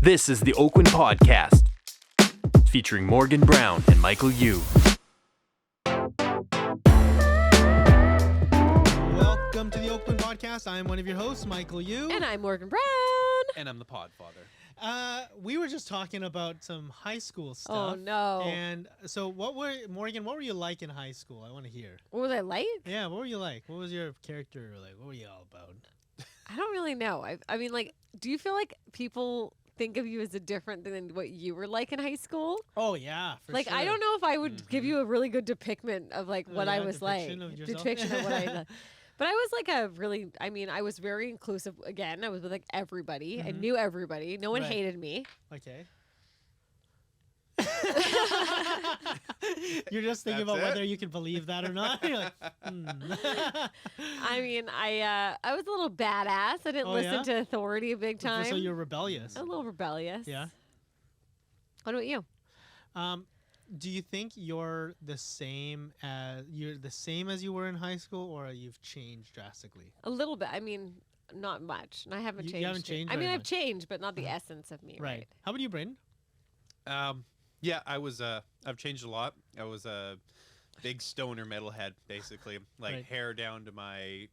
This is the Oakwyn Podcast, featuring Morgan Brown and Michael Yu. Welcome to the Oakwyn Podcast. I'm one of your hosts, Michael Yu. And I'm Morgan Brown. And I'm the Podfather. We were just talking about some high school stuff. Oh, no. And so Morgan, what were you like in high school? I want to hear. What was I like? Yeah, what were you like? What was your character like? What were you all about? I don't really know. I mean, like, do you feel like people think of you as a different than what you were like in high school? Oh, yeah, for like, sure. I don't know if I would give you a really good depiction of, like, what I yeah, was like. depiction of yourself? Depiction of what I But I was like I was very inclusive. Again, I was with like everybody. I knew everybody. No one Right. hated me. Okay. You're just thinking That's about it? whether you can believe that or not. You're like, I mean, I was a little badass. I didn't Oh, listen yeah? to authority big time. So you're rebellious. a little rebellious. Yeah. What about you? Do you think you're the same as you were in high school, or you've changed drastically? A little bit. I mean, not much. And I haven't You changed. haven't changed I mean, very I've much. changed, but not the essence of me. Right. How about you, Brayden? Yeah, I've changed a lot. I was a big stoner metalhead, basically. Like Right. hair down to my,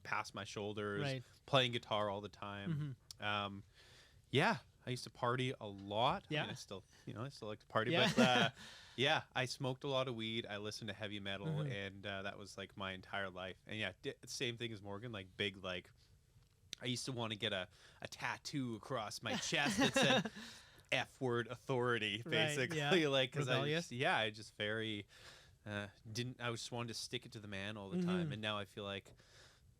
past my shoulders, Right. playing guitar all the time. Yeah, I used to party a lot. Yeah. I mean, I still like to party. Yeah. But, yeah, I smoked a lot of weed. I listened to heavy metal, Mhm. and that was, like, my entire life. And, yeah, same thing as Morgan, like, big, like, I used to want to get a tattoo across my chest that said F word authority, Right, basically. yeah. Like, because Rebellious. I just very I just wanted to stick it to the man all the time. And now I feel like,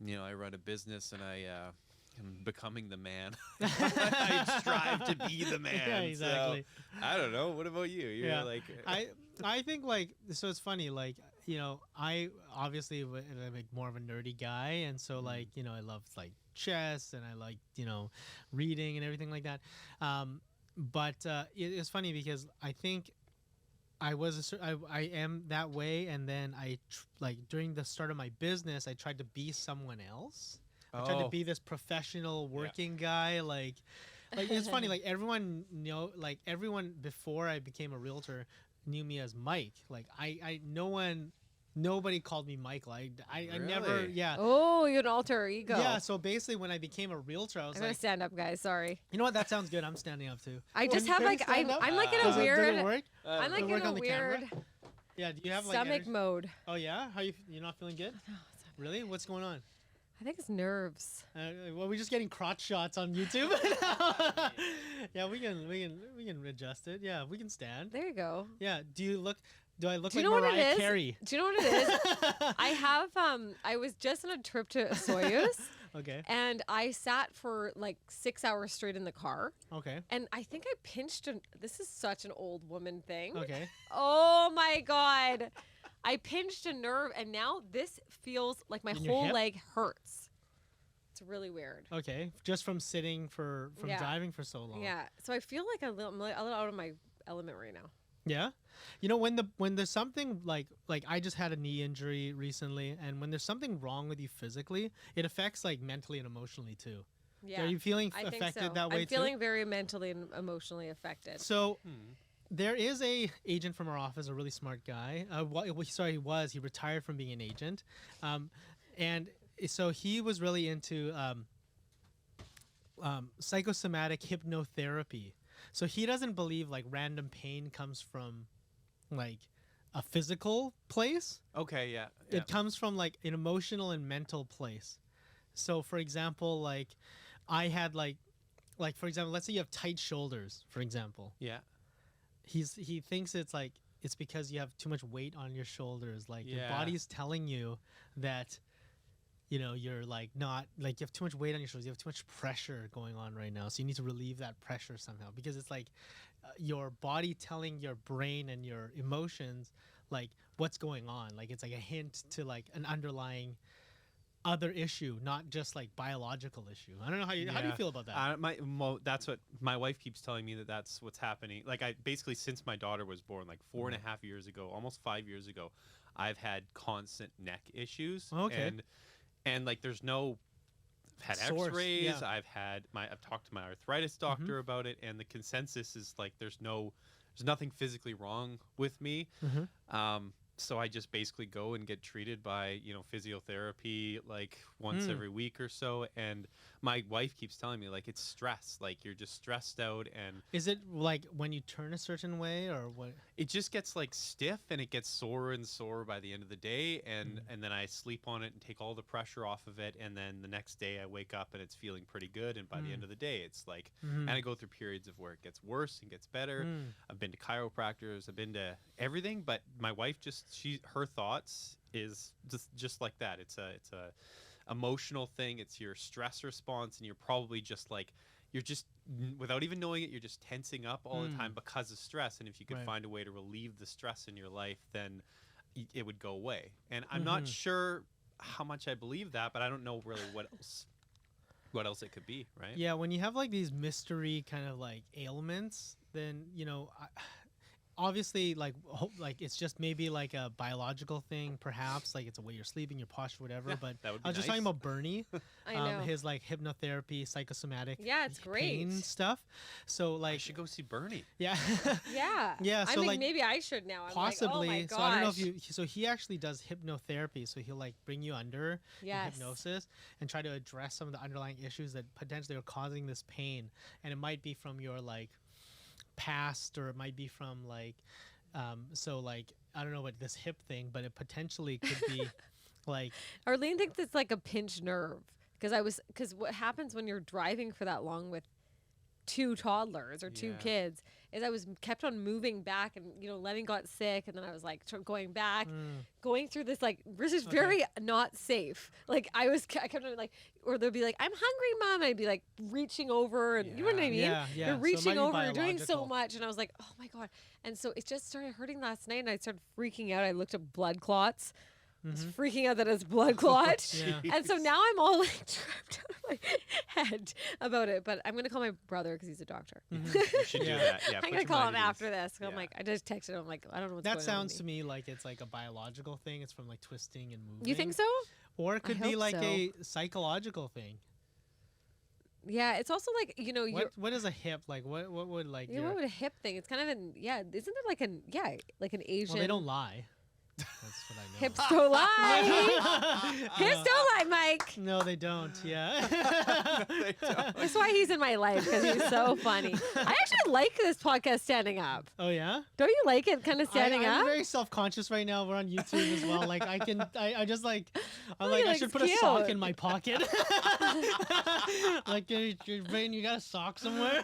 I run a business and I am becoming the man. I strive to be the man. Yeah, exactly. So, I don't know. What about you? You're Yeah. like, I think so it's funny, I obviously am like more of a nerdy guy, and so I love like chess, and I like reading and everything like that. But it's funny because I think I am that way, and then during the start of my business, I tried to be someone else. I tried to be this professional working guy, like it's funny, like everyone before I became a realtor knew me as Mike. Like nobody called me Michael. I never, Really? yeah. Oh, you're an alter ego. Yeah, so basically when I became a realtor, I was I'm gonna like, stand up, guys. Sorry. you know what, that sounds good. I'm standing up too. I just Can have you like stand up? I'm like in a Does it weird. work? I'm like Does it work in a on the camera? weird Yeah, do you have like stomach energy? mode. Oh yeah? You're not feeling good? Really? What's going on? I think it's nerves. Well, we're just getting crotch shots on YouTube. Yeah, we can adjust it. Yeah, we can stand. There you go. Yeah. Do I look Do you like know what Mariah it is? Carey? Do you know what it is? I have I was just on a trip to Soyuz Okay. and I sat for like 6 hours straight in the car, Okay. and I think I pinched this is such an old woman thing. Okay. Oh my god. I pinched a nerve, and now this feels like my In your whole hip? leg hurts. It's really weird. Okay. Just from sitting from Yeah. driving for so long. Yeah. So I feel like I'm a little out of my element right now. Yeah. When there's something like I just had a knee injury recently, and when there's something wrong with you physically, it affects like mentally and emotionally too. Yeah. Are you feeling I think affected so. that way I'm feeling very mentally and emotionally affected. So there is a agent from our office, a really smart guy. He retired from being an agent, and so he was really into psychosomatic hypnotherapy. So he doesn't believe like random pain comes from like a physical place. okay, yeah. It comes from like an emotional and mental place. So for example, like I had like for example, let's say you have tight shoulders, for example. Yeah. He thinks it's because you have too much weight on your shoulders. Like your Yeah. body's telling you that you're like not like you have too much weight on your shoulders. You have too much pressure going on right now. So you need to relieve that pressure somehow, because it's like your body telling your brain and your emotions like what's going on. Like it's like a hint to like an underlying other issue, not just like biological issue. I don't know how do you Yeah. feel about that? That's what my wife keeps telling me, that's what's happening. Like I basically, since my daughter was born, like 4.5 years ago, almost 5 years ago, I've had constant neck issues. Okay. And like there's no had source, X-rays. yeah. I've talked to my arthritis doctor about it, and the consensus is like there's nothing physically wrong with me. So I just basically go and get treated by, physiotherapy like once every week or so. And my wife keeps telling me like it's stress, like you're just stressed out, and Is it like when you turn a certain way or what? it just gets like stiff and it gets sore and sore by the end of the day, and then I sleep on it and take all the pressure off of it, and then the next day I wake up and it's feeling pretty good, and by the end of the day it's like and I go through periods of where it gets worse and gets better. I've been to chiropractors, I've been to everything, but my wife her thoughts is just like that. It's a emotional thing. It's your stress response, and you're probably just like without even knowing it, you're just tensing up all the time because of stress. And if you could find a way to relieve the stress in your life, then it would go away. And I'm not sure how much I believe that, but I don't know really what else it could be, right? Yeah, when you have like these mystery kind of like ailments, then obviously like it's just maybe like a biological thing, perhaps like it's a way you're sleeping, your posture, whatever. Yeah, but that would be I was just talking nice. about Bernie, I know. his like hypnotherapy, psychosomatic, Yeah, it's pain great. stuff. So I like, should go see Bernie. yeah, Yeah. Yeah, I so, think like, maybe I should now. I'm possibly. Like, oh my gosh. So I don't know if you. So he actually does hypnotherapy. So he'll like bring you under in Yes. hypnosis and try to address some of the underlying issues that potentially are causing this pain, and it might be from your like past, or it might be from like. So like I don't know what this hip thing, but it potentially could be like Arlene thinks it's like a pinched nerve because what happens when you're driving for that long with two toddlers or two Yeah. kids is I was kept on moving back, and Lenny got sick, and then I was like going back, going through this like this is very not safe. Like I kept on like, or they'll be like, I'm hungry, Mom, and I'd be like reaching over, and you know what I mean? Yeah, yeah. You're So it reaching might be over, you're doing so biological. much, and I was like, oh my god. And so it just started hurting last night, and I started freaking out. I looked at blood clots. I was freaking out that it's blood clot. Yeah. And so now I'm all like trapped out of my head about it. But I'm going to call my brother because he's a doctor. You should do Yeah. that. Yeah, I'm put going to your call mind him at after ease. this. 'Cause I'm Yeah. like, I just texted him. I'm like, I don't know what's that going sounds on. to me like it's like a biological thing. It's from like twisting and moving. You think so? Or it could be hope like so. a psychological thing. Yeah. It's also like, you're. What is a hip like? What would like? You know what a hip thing? It's kind of isn't there like an Asian. Well, they don't lie. That's what I know. Hips don't lie. Hips don't lie, Mike. No, they don't. Yeah. That's why he's in my life, because he's so funny. I actually like this podcast standing up. Oh yeah. Don't you like it kind of standing I'm up? very self-conscious right now. We're on YouTube as well. Like I just like, I'm Look like at I it, should it's put a sock cute. in my pocket. Like your brain, you got a sock somewhere.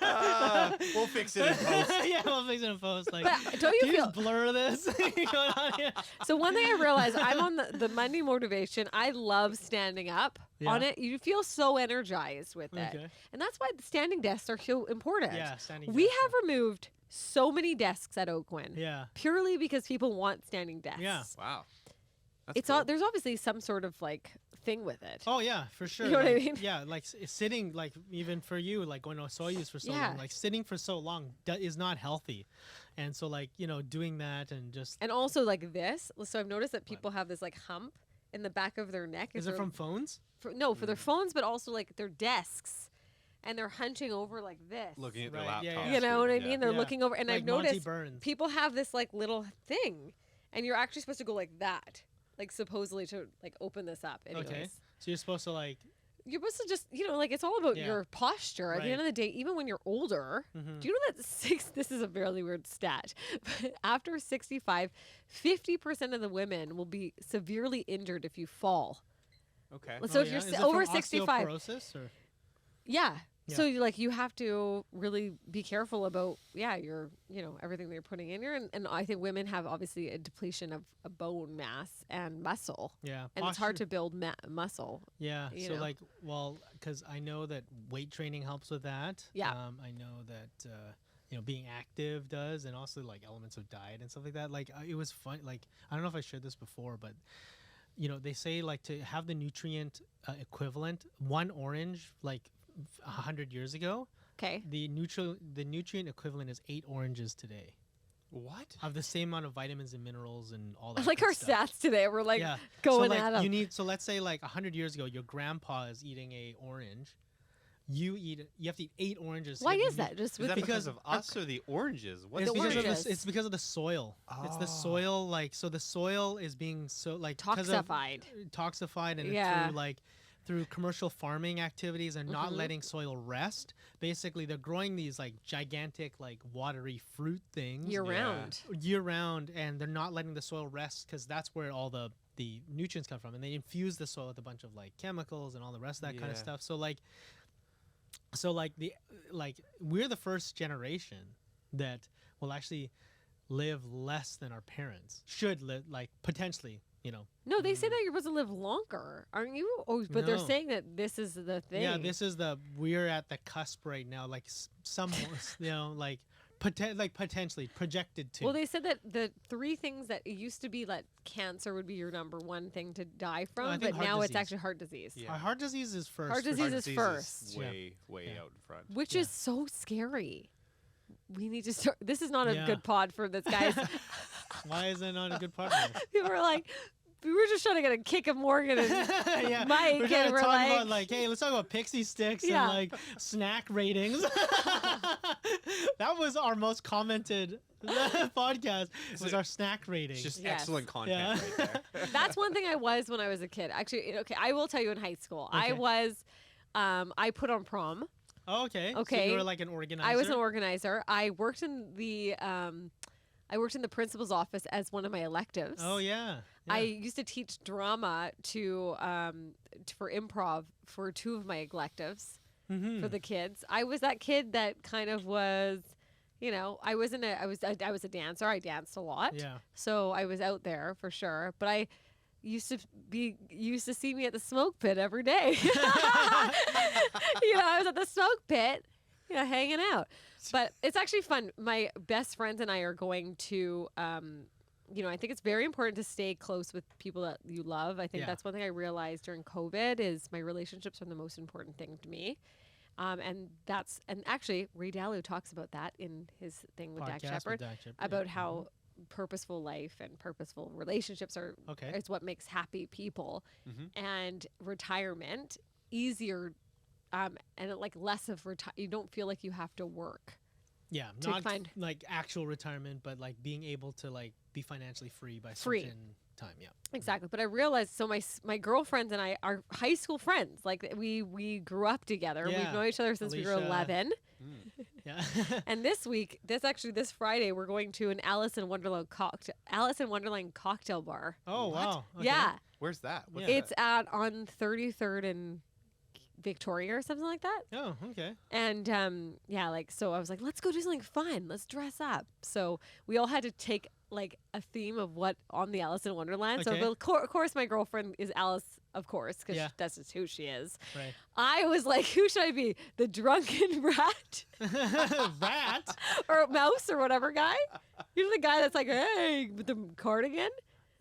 We'll fix it in post. Yeah, we'll fix it in post. Like, But don't you can you feel just blur this? Going on here? So one thing I realized, I'm on the Monday motivation. I love standing up on Yeah. it. You feel so energized with it. Okay. And that's why the standing desks are so important. Yeah, standing. We desk, have removed so many desks at Oakwyn Yeah. purely because people want standing desks. Yeah. Wow. That's It's cool. all there's obviously some sort of like thing with it. Oh yeah, for sure. know what I Like, mean? Yeah, like sitting, like even for you, like going to Soyuz for so Yeah. long, like sitting for so long is not healthy, and so like doing that and just And also like this. So I've noticed that people have this like hump in the back of their neck. is if it they're- from phones? for their phones, but also like their desks. And they're hunching over like this. looking at the Right, laptop. yeah, yeah. You know what I screen, mean? They're Yeah. looking over, and Like I've Monty noticed Burns. people have this like little thing, and you're actually supposed to go like that, like supposedly to like open this up. Anyways. Okay. So you're supposed to like. You're supposed to just like it's all about Yeah. your posture. At the Right. end of the day, even when you're older, Mhm. do you know that this is a really weird stat, but after 65, 50% of the women will be severely injured if you fall. Okay. So Oh, if yeah? you're Is it over from 65, osteoporosis or? yeah. Yeah. So you have to really be careful about your everything that you're putting in here, and I think women have obviously a depletion of bone mass and muscle, Yeah. and it's hard posture- to build muscle. Yeah. you So know. like, well, because I know that weight training helps with that. Yeah. I know that being active does, and also like elements of diet and stuff like that. Like it was fun. Like I don't know if I shared this before, but they say like to have the nutrient equivalent, one orange like 100 years ago, Okay. the nutrient equivalent is 8 oranges today. What? have the same amount of vitamins and minerals and all I that. like good our stuff. stats today. We're like Yeah. going so, like, at them. you need. So let's say like 100 years ago, your grandpa is eating a orange. You have to eat 8 oranges. to Why get is that? Just Is with that the, because of us or the oranges? What It's The because, of oranges. it's because of the soil. It's the Oh. soil, like, so the soil is being so like 'cause of- toxified? toxified, and Yeah. through commercial farming activities and not Mhm. letting soil rest. Basically, they're growing these like gigantic like watery fruit things Year Yeah. round. year round, and they're not letting the soil rest because that's where all the nutrients come from, and they infuse the soil with a bunch of like chemicals and all the rest of that kind of Yeah. stuff. So we're the first generation that will actually live less than our parents should live, like potentially, No, they say that you're supposed to live longer, aren't you? Oh, but they're No. saying that this is the thing. Yeah, we're at the cusp right now, like some, like potentially projected to. Well, they said that the 3 things that it used to be like cancer would be your number 1 thing to die from, I but think heart now it's disease. actually heart disease, Yeah. Our heart disease is first. Heart for disease sure. is first. way Yeah. out in front. which Yeah. is so scary. We need to start. This is not a Yeah. good pod for this, guys. Why is it not a good partner? People are like, we were just trying to get a kick of Morgan and Yeah, Mike, we're trying and to we're talk like, about like, hey, let's talk about pixie sticks Yeah. and like snack ratings. That was our most commented podcast. Was our snack rating. It's just Yes. excellent content Yeah. right there. that's one thing I was when I was a kid. Actually, okay, I will tell you in high school, I Okay. was, I put on prom. Oh, okay. So Okay. you were like an organizer. I was an organizer. I worked in the principal's office as one of my electives. Oh yeah. I used to teach drama for improv for 2 of my electives for the kids. I was that kid that kind of was, I was a dancer. I danced a lot. Yeah. So I was out there for sure. But I used to see me at the smoke pit every day. I was at the smoke pit, hanging out. But it's actually fun. My best friends and I are going to I think it's very important to stay close with people that you love. I think Yeah. that's one thing I realized during COVID is my relationships are the most important thing to me. And actually Ray Dalio talks about that in his thing with Dak Podcast Shepard with Dak Shepard, about yeah. how purposeful life and purposeful relationships are Okay. is what makes happy people, Mhm. and retirement easier, and like less of you don't feel like you have to work. Yeah, to not find- like actual retirement, but like being able to like be financially free by Free. certain time. Yeah. Exactly. But I realized, so my girlfriends and I are high school friends. Like we grew up together. We've Yeah. known each other since we were Alicia. 11. Mm. Yeah. And this Friday, we're going to an Alice in Wonderland cocktail bar. Oh What? wow. Okay. Yeah, Where's that? What's Yeah. it's on 33rd and Victoria or something like that. Oh okay. And so I was like, let's go do something fun. Let's dress up. So we all had to take like a theme of what on the Alice in Wonderland. Okay. So of course my girlfriend is Alice, of course, because Yeah. that's just who she is. Right. I was like, who should I be? The drunken rat Rat. or mouse or whatever guy? You know the guy that's like, hey, with the cardigan?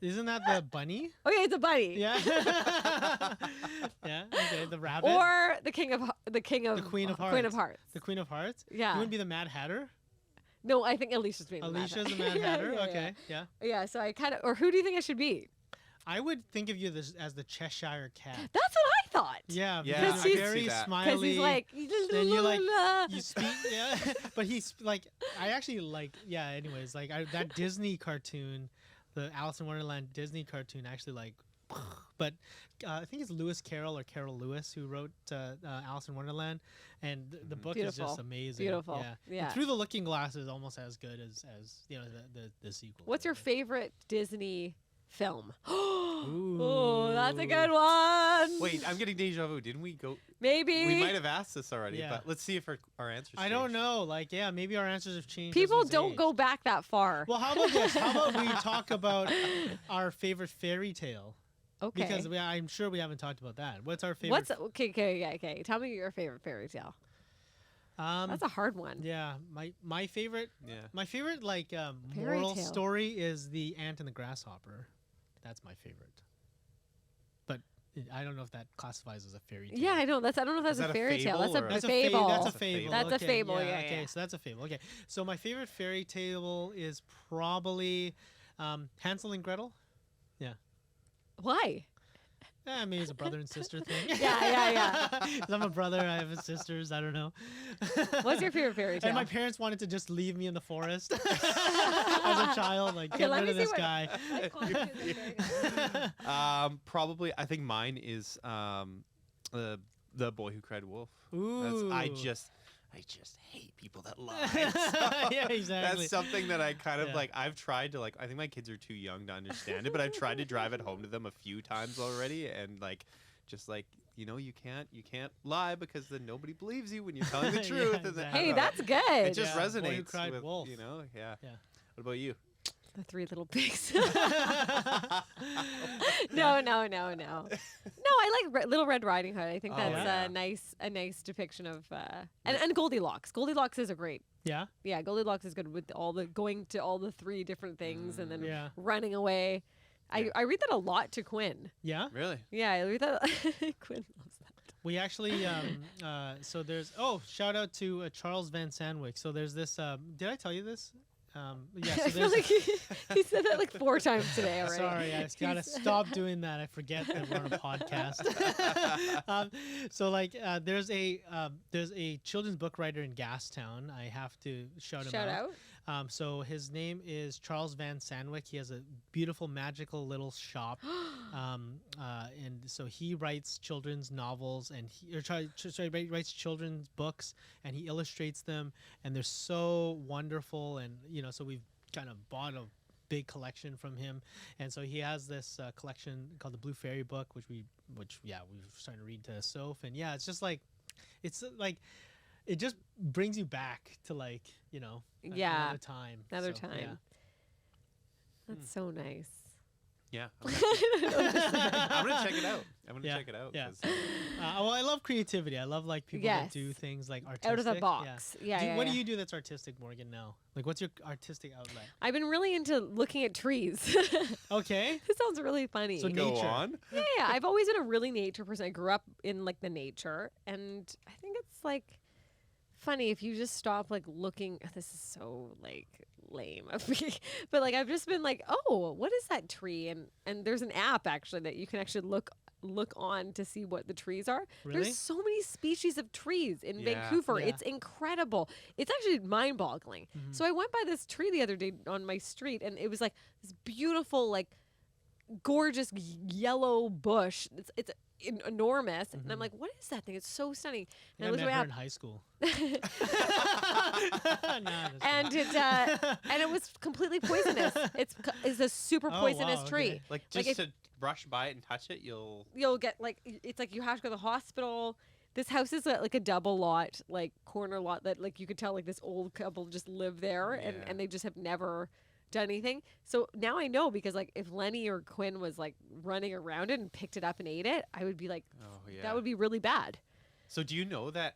Isn't that the bunny? Oh yeah, it's a bunny. Yeah. Yeah. Okay. The rabbit. Or the queen of Queen of Queen of Hearts. Hearts. the Queen of Hearts. Yeah. You wouldn't be the Mad Hatter. No, I think Alicia's being Alicia's the the Mad Mad Hatter. Yeah, Okay. Yeah. Yeah, so I kind of, or who do you think I should be? I would think of you as the Cheshire Cat. That's what I thought. Yeah. Yeah, because I he's could very see that. smiley. Because he's like, Then you like "La." you speak. Yeah. But he's like, I actually like. Yeah. Anyways, like that Disney cartoon, the Alice in Wonderland Disney cartoon, actually like. But I think it's Lewis Carroll or Carol Lewis who wrote Alice in Wonderland, and the book is Beautiful. just amazing. Beautiful. Yeah. Yeah. And Through the Looking Glass is almost as good as the sequel. What's to your it. favorite Disney film? Ooh. Oh, that's a good one. Wait, I'm getting deja vu. Didn't we go? Maybe. We might have asked this already, Yeah. but let's see if our answers. I don't changed. know. Like, yeah, maybe our answers have changed. as People we've don't aged. go back that far. Well, how about this? How about we talk about our favorite fairy tale? Okay. Because I'm sure we haven't talked about that. What's our favorite? Okay. Tell me your favorite fairy tale. That's a hard one. Yeah, my favorite Yeah. like Fairy moral tale. story is the Ant and the Grasshopper. That's my favorite. But I don't know if that classifies as a fairy tale. Yeah, I know. I don't know if that's Is a that a fairy tale. fable That's or a a- fable. That's a That's a fable. fable. That's a Okay, fable, yeah, Okay, yeah. so that's a fable. Okay, so my favorite fairy tale is probably Hansel and Gretel. Why? I mean, it's a brother and sister thing. Yeah. 'Cause I'm a brother. I have sisters. I don't know. What's your favorite fairy tale? And my parents wanted to just leave me in the forest as a child. Like, Okay, get let rid me of see this what- guy. My confidence is very high. Probably, I think mine is the Boy Who Cried Wolf. Ooh. I just hate people that lie. Yeah, exactly. That's something that I kind of Yeah. like. I've tried to like. I think my kids are too young to understand it, but I've tried to drive it home to them a few times already, and like, just like you can't lie because then nobody believes you when you're telling the Yeah, truth. And then, I exactly. Hey, don't know. that's good. It just Yeah, Boy Who resonates Cried with Wolf. Yeah. Yeah. What about you? The Three Little Pigs. No. No, I like Little Red Riding Hood. I think Oh, that's yeah. a nice depiction of and Goldilocks. Goldilocks is a great. Yeah. Yeah, Goldilocks is good with all the going to all the three different things and then Yeah. running away. Yeah. I read that a lot to Quinn. Yeah. Really? Yeah, I read that. Quinn loves that. We actually so there's shout out to Charles Van Sandwyck. So there's this did I tell you this? Yeah, so I feel there's like he said that like 4 times today already. Sorry, I just gotta stop doing that. I forget that we're on a podcast. So like, there's a children's book writer in Gastown. I have to shout him Shout out. So his name is Charles Van Sandwyck. He has a beautiful, magical little shop, and so he writes children's novels and writes children's books and he illustrates them, and they're so wonderful. And so we've kind of bought a big collection from him, and so he has this collection called the Blue Fairy Book, which we're starting to read to Soph, and yeah, it's just like it just brings you back to Yeah, another time. another So, time. yeah. That's so nice. Yeah. I'm gonna check it out. Yeah, Check it out. yeah. 'cause, Well, I love creativity. I love people that Yes. do things like artistic. Out of the Yeah. box. Yeah. What yeah. do you do that's artistic, Morgan? Now, like, what's your artistic outlet? I've been really into looking at trees. Okay. This sounds really funny. So Go nature. on. yeah, I've always been a really nature person. I grew up in like the nature, and I think it's like funny if you just stop like looking. This is so like lame of me, but like I've just been like, oh, what is that tree? And there's an app actually that you can actually look on to see what the trees are. Really? There's so many species of trees in Yeah. Vancouver. Yeah. It's incredible. It's actually mind-boggling. Mhm. So I went by this tree the other day on my street, and it was like this beautiful, like gorgeous yellow bush. It's enormous, and I'm like, what is that thing? It's so stunning. I And think I I looked met her way in high school. up, Nah, that's and fine. it was completely poisonous. It's a super Oh, poisonous wow, tree. okay. Like Like just if- to brush by it and touch it, you'll. You'll get like it's like you have to go to the hospital. This house is like a double lot, like corner lot that like you could tell like this old couple just live there, Yeah. and they just have never done anything. So now I know, because like if Lenny or Quinn was like running around it and picked it up and ate it, I would be like, Oh yeah. that would be really bad. So do you know that?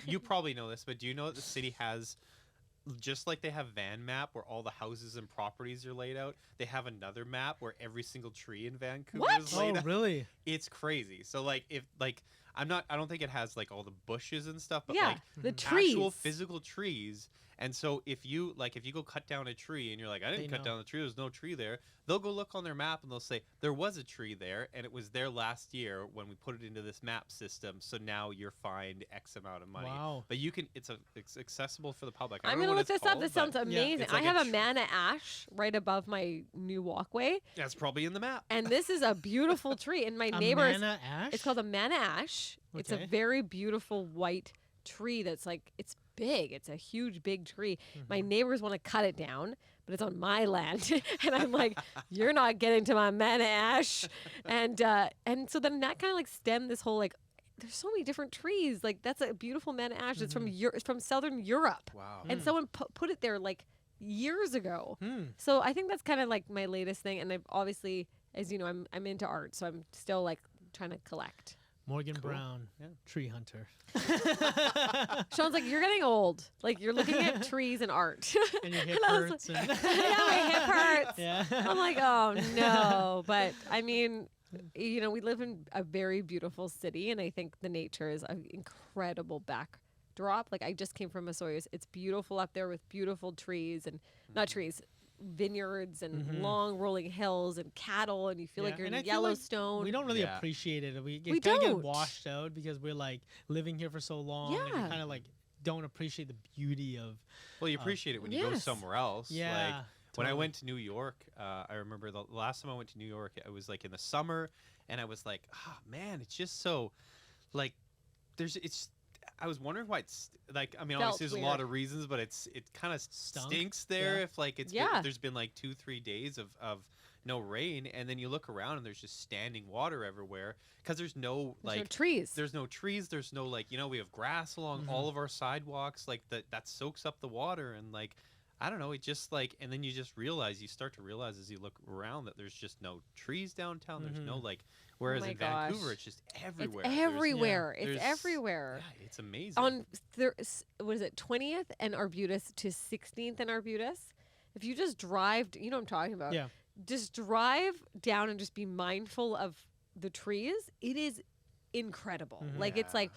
You probably know this, but do you know that the city has, just like they have Van Map where all the houses and properties are laid out, they have another map where every single tree in Vancouver What? is laid Oh, out. really? It's crazy. So like if like I don't think it has like all the bushes and stuff, but Yeah, like the Mhm. trees. actual physical trees. And so if you go cut down a tree and you're like, I didn't They cut know. down the tree, there's no tree there. They'll go look on their map and they'll say there was a tree there and it was there last year when we put it into this map system. So now you're fined X amount of money. Wow. But it's accessible for the public. I I'm don't know gonna what look it's this up. called, This sounds but amazing. It's I like have a a manna ash right above my new walkway, that's probably in the map. and this is a beautiful tree. And my A neighbors, manna ash? it's called a manna ash. It's a Okay. very beautiful white tree that's like, it's big. It's a huge, big tree. My Mhm. neighbors want to cut it down, but it's on my land. And I'm like, you're not getting to my manna ash. And so then that kind of like stemmed this whole like, there's so many different trees. Like that's a beautiful manna ash. It's from it's from Southern Europe. Wow. And Mm. someone put it there like years ago. Hmm. So I think that's kind of like my latest thing. And I've obviously, as you know, I'm into art, so I'm still like trying to collect. Morgan Cool. Brown, Yeah. tree hunter. Sean's like, you're getting old. Like you're looking at trees and art. And your hip And I was hurts. like, And yeah, my hip hurts. yeah. I'm like, oh no. But I mean, you know, we live in a very beautiful city, and I think the nature is an incredible backdrop. Like I just came from Osoyoos. It's beautiful up there with beautiful trees and not trees, vineyards and long rolling hills and cattle, and you feel like you're and in I feel like Yellowstone. we don't really Yeah. appreciate it. We We kind of get don't. washed out because we're like living here for so long, and we Yeah. kind of like don't appreciate the beauty of. Well, you appreciate it when you go Yes. somewhere else. Yeah. Like when I totally. went to New York, I remember the last time I went to New York, it was like in the summer, and I was like, oh man, it's just so, like, I was wondering why it's like. I mean, Felt obviously there's a lot weird. of reasons, but it kind of Stunk? stinks there Yeah. if like Yeah. if there's been like 2-3 days of no rain, and then you look around and there's just standing water everywhere because there's no There's like no trees. there's no trees, there's no like we have grass along Mhm. all of our sidewalks, like that soaks up the water, and like I don't know, it just like, and then you start to realize as you look around that there's just no trees downtown. There's no like, whereas my in Vancouver gosh. it's just It's everywhere. everywhere. It's there's- everywhere. Yeah, it's amazing. On what is it, 20th and Arbutus to 16th and Arbutus? If you just drive, you know what I'm talking about. Yeah. Just drive down and just be mindful of the trees. It is incredible. Mhm. Like it's like,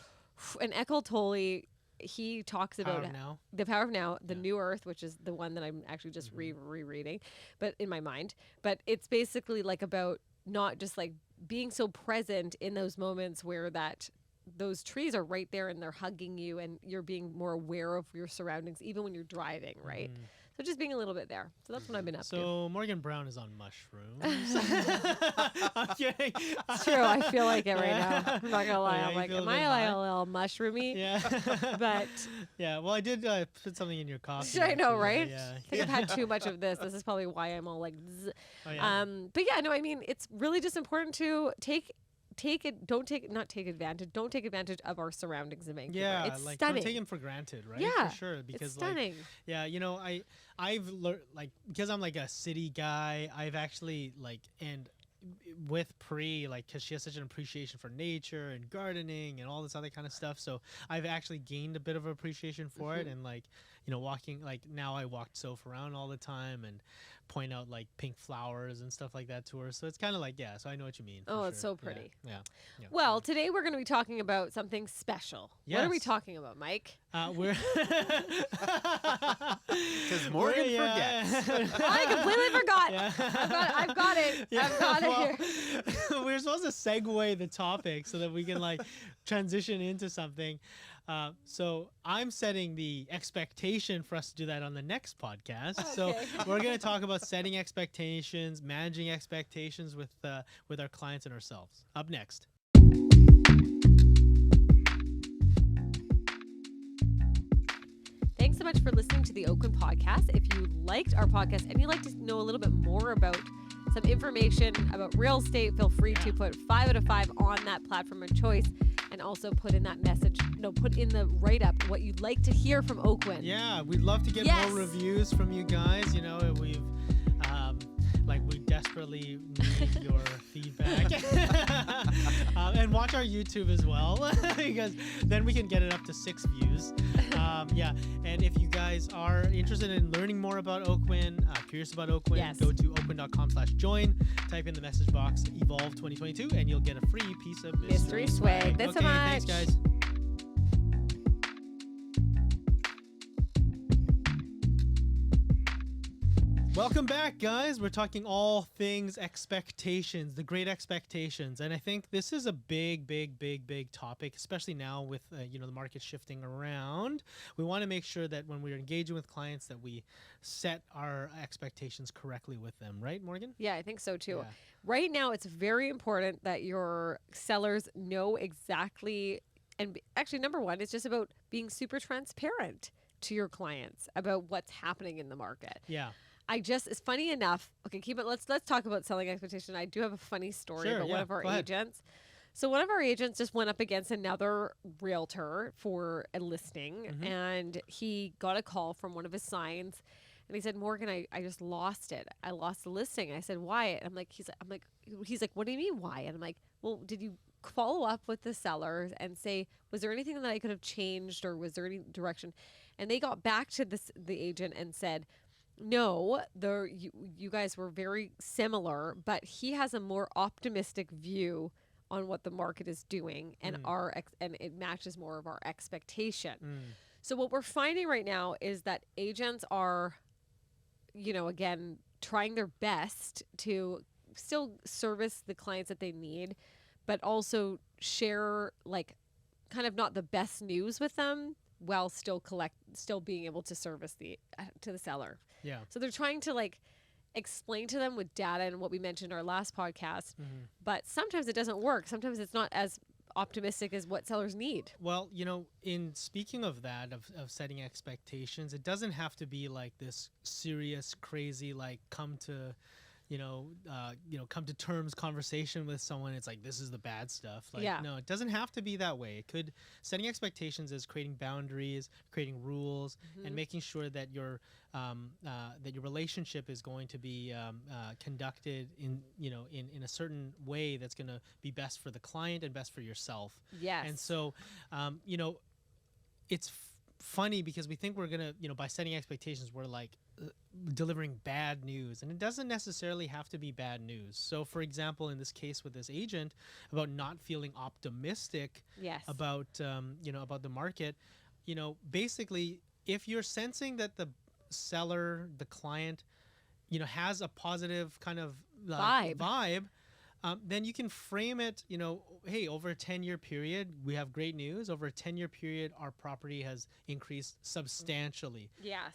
and Eckhart Tolle, he talks Power about of now. the Power of Now, the Yeah. New Earth, which is the one that I'm actually just Mhm. rereading, but in my mind. But it's basically like about not just like being so present in those moments where those trees are right there and they're hugging you, and you're being more aware of your surroundings, even when you're driving, right? Mhm. So just being a little bit there. So that's what I've been up to. So Morgan Brown is on mushrooms. I'm kidding. It's true. I feel like it right now. I'm not gonna lie. Yeah, I'm you like, feel a am bit I high? a little mushroomy? Yeah. But yeah. Well, I did put something in your coffee. I know, actually, right? Yeah. I think I've had too much of this. This is probably why I'm all like, zzz. Oh, yeah. But yeah, no, I mean, it's really just important to take don't take advantage of our surroundings in Vancouver. Yeah, It's like stunning. don't take them for granted, right? Yeah, for sure. Because It's stunning. yeah, you know, I've learned like because I'm like a city guy. I've actually like and with Pri, like because she has such an appreciation for nature and gardening and all this other kind of stuff. So I've actually gained a bit of appreciation for it, and like walking like now I walk Soph around all the time and point out like pink flowers and stuff like that to her. So it's kind of like so I know what you mean. for Oh, it's sure. so pretty. Yeah. Well, today we're going to be talking about something special. What are we Yes. talking about, Mike? We're Because Morgan forgets. I completely forgot. Yeah. I've got it. I've got it here. We're supposed to segue the topic so that we can like transition into something. So I'm setting the expectation for us to do that on the next podcast. So Okay. we're going to talk about setting expectations, managing expectations with our clients and ourselves. Up next. Thanks so much for listening to the Oakwyn podcast. If you liked our podcast and you'd like to know a little bit more about some information about real estate, feel free to put 5 out of 5 on that platform of choice, and also put in that message, put in the write-up what you'd like to hear from Oakwyn. Yeah, we'd love to get Yes. more reviews from you guys. We've we desperately need your feedback. And watch our YouTube as well, because then we can get it up to 6 views. And if you guys are interested in learning more about Oakwyn, curious about Oakwyn, Yes. go to oakwyn.com/join, type in the message box Evolve 2022, and you'll get a free piece of Mystery swag. Thanks so Thanks, much. guys. Welcome back, guys. We're talking all things expectations, the great expectations. And I think this is a big topic, especially now with, the market shifting around. We want to make sure that when we're engaging with clients that we set our expectations correctly with them. Right, Morgan? Yeah, I think so too. Yeah. Right now, it's very important that your sellers know exactly, and actually, number one, it's just about being super transparent to your clients about what's happening in the market. Yeah. It's funny enough. Okay, keep it. Let's talk about selling expectation. I do have a funny story Sure, about one yeah, of our go ahead. agents. So one of our agents just went up against another realtor for a listing, Mhm. and he got a call from one of his signs, and he said, "Morgan, I just lost it. I lost the listing." I said, "Why?" And he's like, "What do you mean why?" And I'm like, "Well, did you follow up with the seller and say, was there anything that I could have changed, or was there any direction?" And they got back to the agent and said, no, you guys were very similar, but he has a more optimistic view on what the market is doing, and and it matches more of our expectation. So what we're finding right now is that agents are, again, trying their best to still service the clients that they need, but also share like kind of not the best news with them while still being able to service to the seller. Yeah. So they're trying to like explain to them with data and what we mentioned in our last podcast, but sometimes it doesn't work. Sometimes it's not as optimistic as what sellers need. Well, in speaking of that, of setting expectations, it doesn't have to be like this serious, crazy, like come to terms conversation with someone. It's like, this is the bad stuff. Like, Yeah. no, it doesn't have to be that way. Setting expectations is creating boundaries, creating rules, and making sure that your relationship is going to be conducted in a certain way that's going to be best for the client and best for yourself. Yes. And so, it's funny because we think we're going to, by setting expectations, we're like delivering bad news, and it doesn't necessarily have to be bad news. So for example, in this case with this agent about not feeling optimistic Yes. about about the market, basically if you're sensing that the seller, the client, has a positive kind of vibe, then you can frame it, hey, over a 10-year period, we have great news. Over a 10-year period, our property has increased substantially. Yes.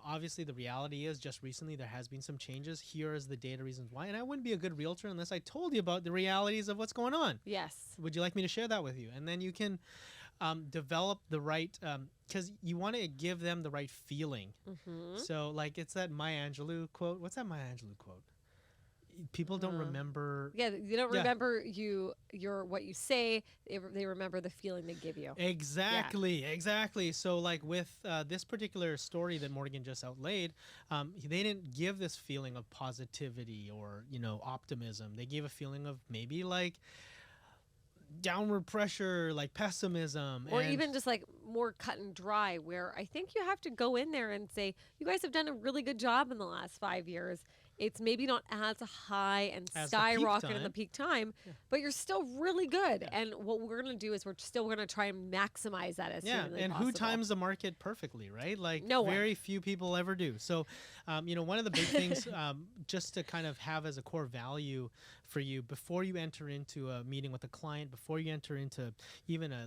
Obviously the reality is just recently there has been some changes. Here is the data reasons why. And I wouldn't be a good realtor unless I told you about the realities of what's going on. Yes. Would you like me to share that with you? And then you can develop the right, because you want to give them the right feeling. So like it's that Maya Angelou quote. What's that Maya Angelou quote? People don't remember. Yeah, you don't remember what you say. They remember the feeling they give you. Exactly. So like with this particular story that Morgan just outlaid, they didn't give this feeling of positivity or optimism. They gave a feeling of maybe like downward pressure, like pessimism, or even just like more cut and dry, where I think you have to go in there and say, you guys have done a really good job in the last 5 years. It's maybe not as high and skyrocket in the peak time, but you're still really good. And what we're going to do is we're still going to try and maximize that as humanly and possible. who times the market perfectly, right? Like No one. Very few people ever do. So, one of the big things just to kind of have as a core value for you before you enter into a meeting with a client, before you enter into even a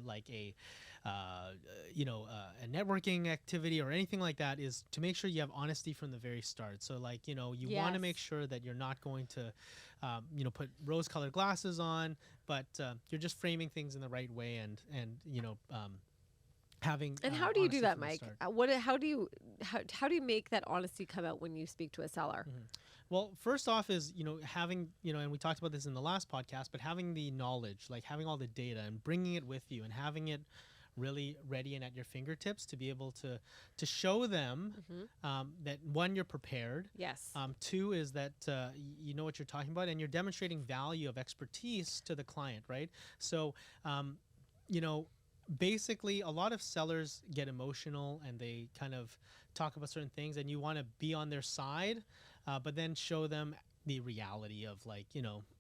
networking activity or anything like that, is to make sure you have honesty from the very start. So like, you want to make sure that you're not going to, put rose-colored glasses on, but you're just framing things in the right way and having. And how do you do that, from the Mike? start. How do you make that honesty come out when you speak to a seller? Well, first off is, having, and we talked about this in the last podcast, but having the knowledge, like having all the data and bringing it with you and having it really ready and at your fingertips to be able to show them that, one, you're prepared. Yes. Two is that you know what you're talking about, and you're demonstrating value of expertise to the client, right? So, basically a lot of sellers get emotional and they kind of talk about certain things, and you want to be on their side, but then show them the reality of like,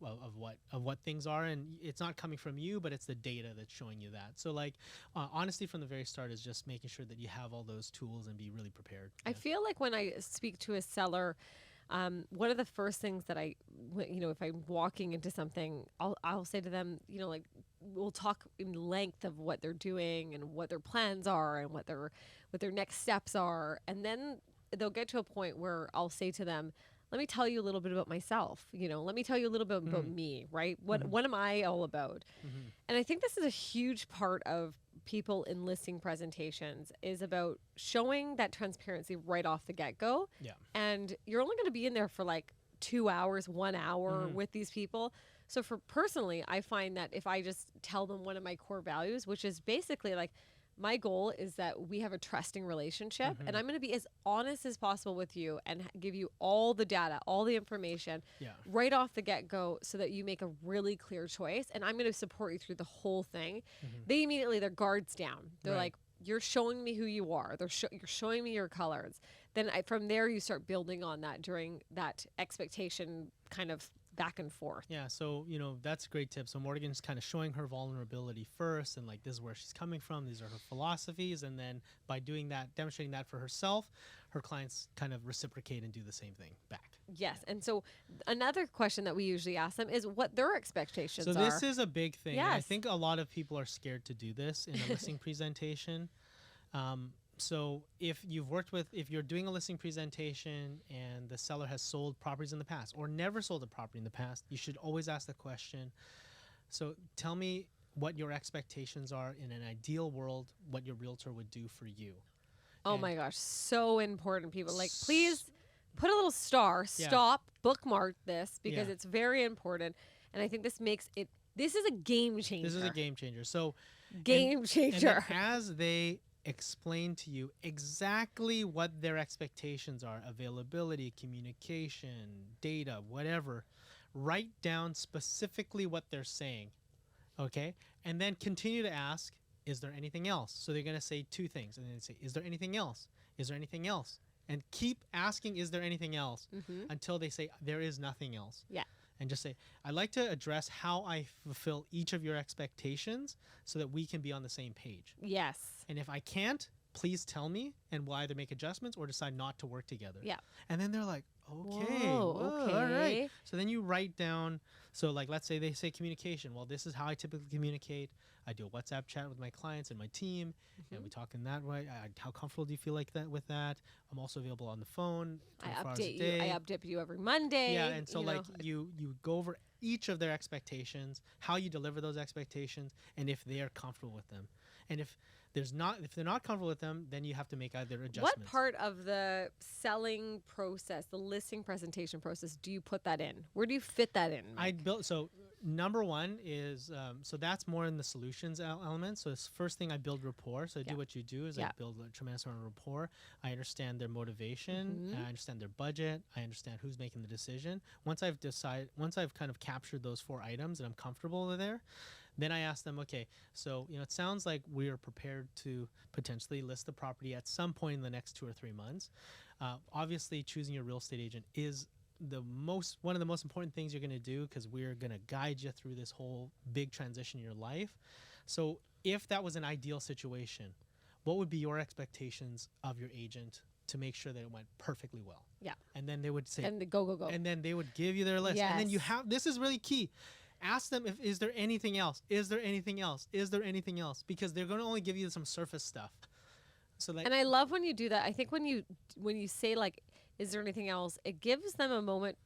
of what things are, and it's not coming from you, but it's the data that's showing you that. So like honesty from the very start is just making sure that you have all those tools and be really prepared. I feel like when I speak to a seller, one of the first things that if I'm walking into something, I'll say to them, like, we'll talk in length of what they're doing and what their plans are and what their next steps are, and then they'll get to a point where I'll say to them, let me tell you a little bit about myself. Let me tell you a little bit about me, right? What am I all about? And I think this is a huge part of people in listing presentations, is about showing that transparency right off the get-go. Yeah. And you're only going to be in there for like 2 hours, 1 hour with these people. So personally, I find that if I just tell them one of my core values, which is basically like, my goal is that we have a trusting relationship, and I'm going to be as honest as possible with you and give you all the data, all the information right off the get-go, so that you make a really clear choice, and I'm going to support you through the whole thing. They immediately, their guards down. They're like, you're showing me who you are. You're showing me your colors. Then from there, you start building on that during that expectation kind of back and forth. Yeah, so that's a great tip. So Morgan's kind of showing her vulnerability first, and like this is where she's coming from. These are her philosophies, and then by doing that, demonstrating that for herself, her clients kind of reciprocate and do the same thing back. Yes, and so another question that we usually ask them is what their expectations So are. this is a big thing. And I Yes. think a lot of people are scared to do this in a listing presentation. So if you're doing a listing presentation and the seller has sold properties in the past or never sold a property in the past, you should always ask the question, so tell me what your expectations are in an ideal world, what your realtor would do for you. Oh And my gosh, so important, people. Like, please put a little star, Yeah. stop, bookmark this because Yeah. it's very important. And I think this is a game changer. This is a game changer. So Game and changer. then as they explain to you exactly what their expectations are, availability, communication, data, whatever, write down specifically what they're saying, okay? And then continue to ask, is there anything else? So they're going to say two things, and then say, is there anything else? Is there anything else? And keep asking, is there anything else? Mhm. Until they say, there is nothing else. Yeah. And just say, I'd like to address how I fulfill each of your expectations so that we can be on the same page. Yes. And if I can't, please tell me, and we'll either make adjustments or decide not to work together. Yeah. And then they're like, okay, Whoa, whoa, all right. okay. So then you write down, so like let's say they say communication. Well, this is how I typically communicate. I do a WhatsApp chat with my clients and my team, and we talk in that way. How comfortable do you feel like that with that? I'm also available on the phone, I 24 hours a update you. day. I update you every Monday. Yeah, and so you like know. you go over each of their expectations, how you deliver those expectations, and if they are comfortable with them. And if they're not comfortable with them, then you have to make either adjustments. What part of the selling process, the listing presentation process, do you put that in? Where do you fit that in? I Mike? built so number one is so that's more in the solutions element. So it's first thing I build rapport. So I Yeah. do what you do is I Yeah. build a tremendous amount of rapport. I understand their motivation. Mhm. I understand their budget. I understand who's making the decision. Once I've kind of captured those 4 items and I'm comfortable with there, then I ask them, okay, so it sounds like we are prepared to potentially list the property at some point in the next 2 or 3 months. Obviously, choosing your real estate agent is one of the most important things you're going to do because we're going to guide you through this whole big transition in your life. So if that was an ideal situation, what would be your expectations of your agent to make sure that it went perfectly well? Yeah. And then they would say, And the go. and then they would give you their list. And then you Yes. have, this is really key. Ask them is there anything else? Is there anything else? Is there anything else? Because they're going to only give you some surface stuff. So like, And I love when you do that. I think when you say like, is there anything else? It gives them a moment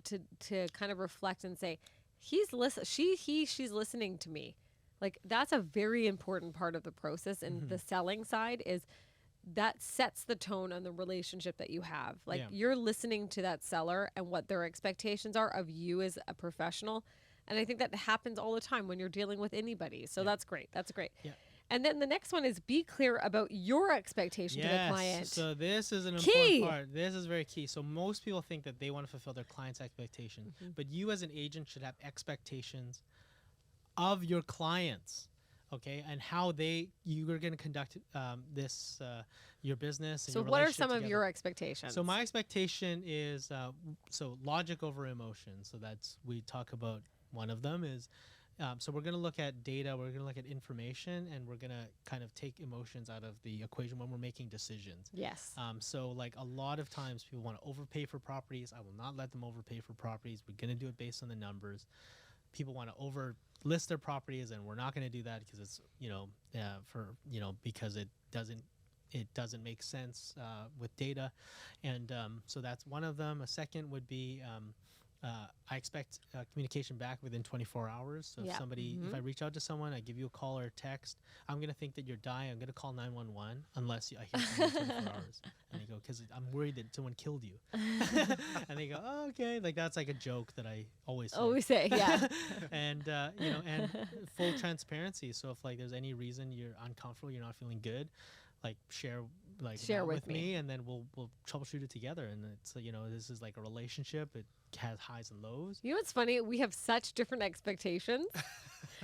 to kind of reflect and say, she's listening to me. Like that's a very important part of the process. And the selling side is that sets the tone on the relationship that you have. Like Yeah. you're listening to that seller and what their expectations are of you as a professional. And I think that happens all the time when you're dealing with anybody. So that's great. That's great. Yeah. And then the next one is be clear about your expectation to the client. So this is an Key. important part. This is very key. So most people think that they want to fulfill their client's expectation, but you as an agent should have expectations of your clients, okay, and how you are going to conduct your business. And So your what are relationship some of together. your expectations? So my expectation is logic over emotion. So we talk about one of them is. So we're going to look at data, we're going to look at information, and we're going to kind of take emotions out of the equation when we're making decisions. Yes. So like a lot of times people want to overpay for properties. I will not let them overpay for properties. We're going to do it based on the numbers. People want to overlist their properties, and we're not going to do that because it's because it doesn't make sense with data, and so that's one of them. A second would be. I expect communication back within 24 hours. So Yeah. if I reach out to someone, I give you a call or a text, I'm going to think that you're dying. I'm going to call 911 unless I hear from you in 24 hours. And they go, because I'm worried that someone killed you. And they go, oh, okay. Like that's like a joke that I always say. Always say, yeah. And, and full transparency. So if like there's any reason you're uncomfortable, you're not feeling good, like share like Share that with me. and then we'll troubleshoot it together. And it's this is like a relationship. It has highs and lows. You know what's funny? We have such different expectations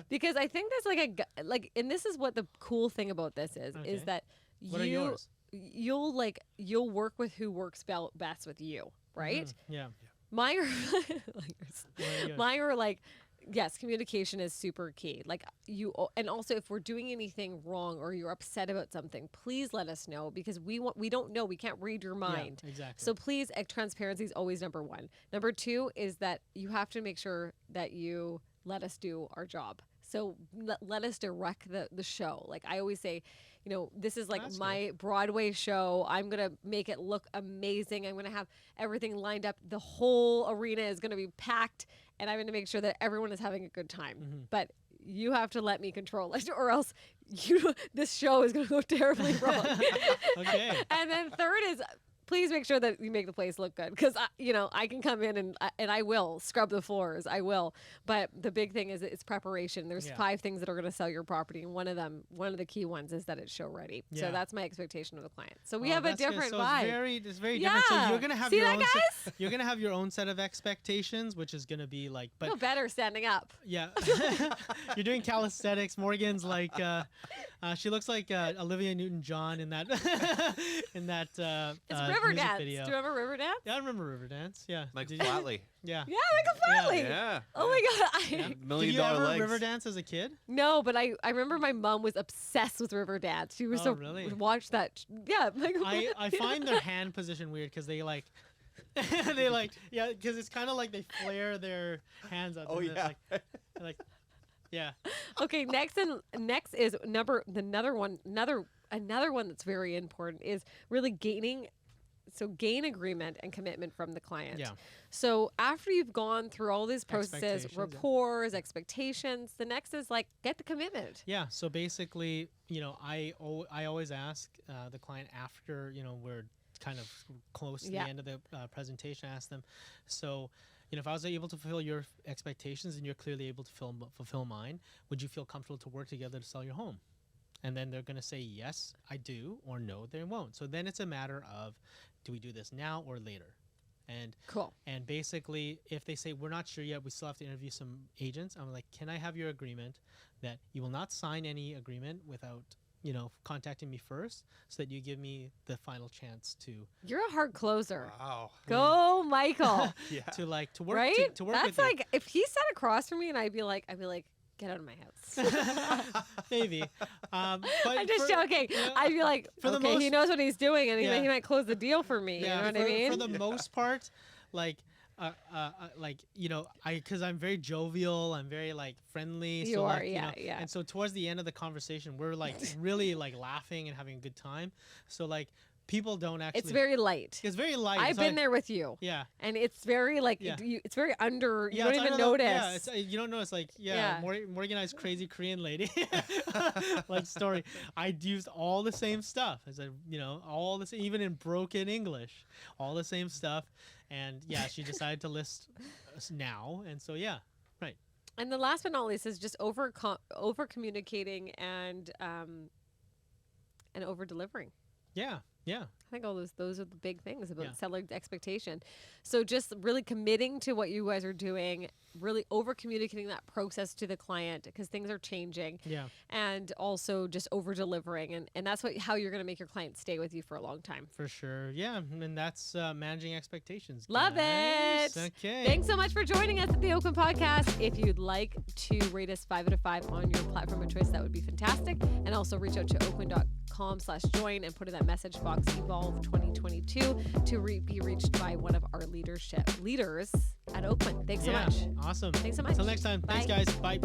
because I think there's and this is what the cool thing about this is Okay. that What are yours? you'll work with who works best with you, right? Yeah. Mine are What are yours? mine are like, yes, communication is super key. Like and also if we're doing anything wrong or you're upset about something, please let us know because we don't know. We can't read your mind. Yeah, exactly. So please, transparency is always number one. Number two is that you have to make sure that you let us do our job. So let us direct the show. Like I always say, this is like That's my Broadway show. I'm going to make it look amazing. I'm going to have everything lined up. The whole arena is going to be packed and I'm going to make sure that everyone is having a good time. But you have to let me control it or else this show is going to go terribly wrong. Okay. And then third is please make sure that you make the place look good because I can come in and I will scrub the floors. I will. But the big thing is it's preparation. There's 5 things that are going to sell your property, and one of the key ones is that it's show ready. Yeah. So that's my expectation of the client. So we have a That's good. different So vibe. It's very different. So Yeah. you're gonna have See your that, own. guys? You're gonna have your own set of expectations, which is gonna be like. But No better standing up. yeah, you're doing calisthenics. Morgan's like, she looks like Olivia Newton-John in that in that It's music Riverdance. video. Do you remember Riverdance? Yeah, I remember Riverdance. Yeah, Like Did you- Flatley. Yeah. Yeah, Michael Flatley. Yeah. Oh my god. Yeah. I, Did $1 million you ever legs. Riverdance as a kid? no, but I remember my mom was obsessed with Riverdance. She was Oh, so really? would watch that. Yeah, Michael I Flatley. find their hand position weird because they like. They like because it's kind of like they flare their hands up. Oh, and it's yeah. like yeah. Okay, next is another one that's very important is really gain agreement and commitment from the client. Yeah. So after you've gone through all these processes, Expectations, yeah. rapports, expectations, the next is like get the commitment. Yeah. So basically, I always ask the client after we're kind of close to Yeah. the end of the presentation. I ask them, so if I was able to fulfill your expectations and you're clearly able to fulfill mine, would you feel comfortable to work together to sell your home? And then they're going to say, yes, I do, or no, they won't. So then it's a matter of, do we do this now or later? Cool. And basically, if they say, we're not sure yet, we still have to interview some agents, I'm like, can I have your agreement that you will not sign any agreement without, contacting me first so that you give me the final chance to You're a hard closer. Wow. Go, Michael. Yeah. to work Right? to work That's with you. like if he sat across from me and I'd be like, get out of my house. Maybe. But I'm just for- joking. yeah, I'd be like, for the okay, he most- knows what he's doing, and Yeah. he might close the deal for me. yeah, you know what I mean? For the most part, because I'm very jovial, I'm very friendly. You so, are, yeah, yeah. And so towards the end of the conversation, we're really laughing and having a good time. So people don't actually. It's very light. It's very light. I've It's been not- there with you, Yeah. and it's very Yeah. it's very under. You Yeah, don't it's even under the- notice. Yeah, it's, you don't notice. Yeah. Morgan I's crazy Korean lady, story. I used all the same stuff. I said, all the same, even in broken English, all the same stuff. And yeah, she decided to list us now. And so yeah, right. And the last but not least is just over communicating and over delivering. Yeah, yeah. I think all those are the big things about Yeah. seller expectation. So just really committing to what you guys are doing, really over communicating that process to the client because things are changing, Yeah. and also just over delivering, and that's how you're going to make your client stay with you for a long time. For sure. Yeah. And that's managing expectations. Love guys. it. Okay. Thanks so much for joining us at the Oakwyn Podcast. If you'd like to rate us 5 out of 5 on your platform of choice, that would be fantastic. And also reach out to oakwyn.com/join and put in that message box Evolve 2022 to be reached by one of our leaders at Oakwyn. Thanks so Yeah. much. Awesome. Thanks so much. Until next time. Bye. Thanks, guys. Bye.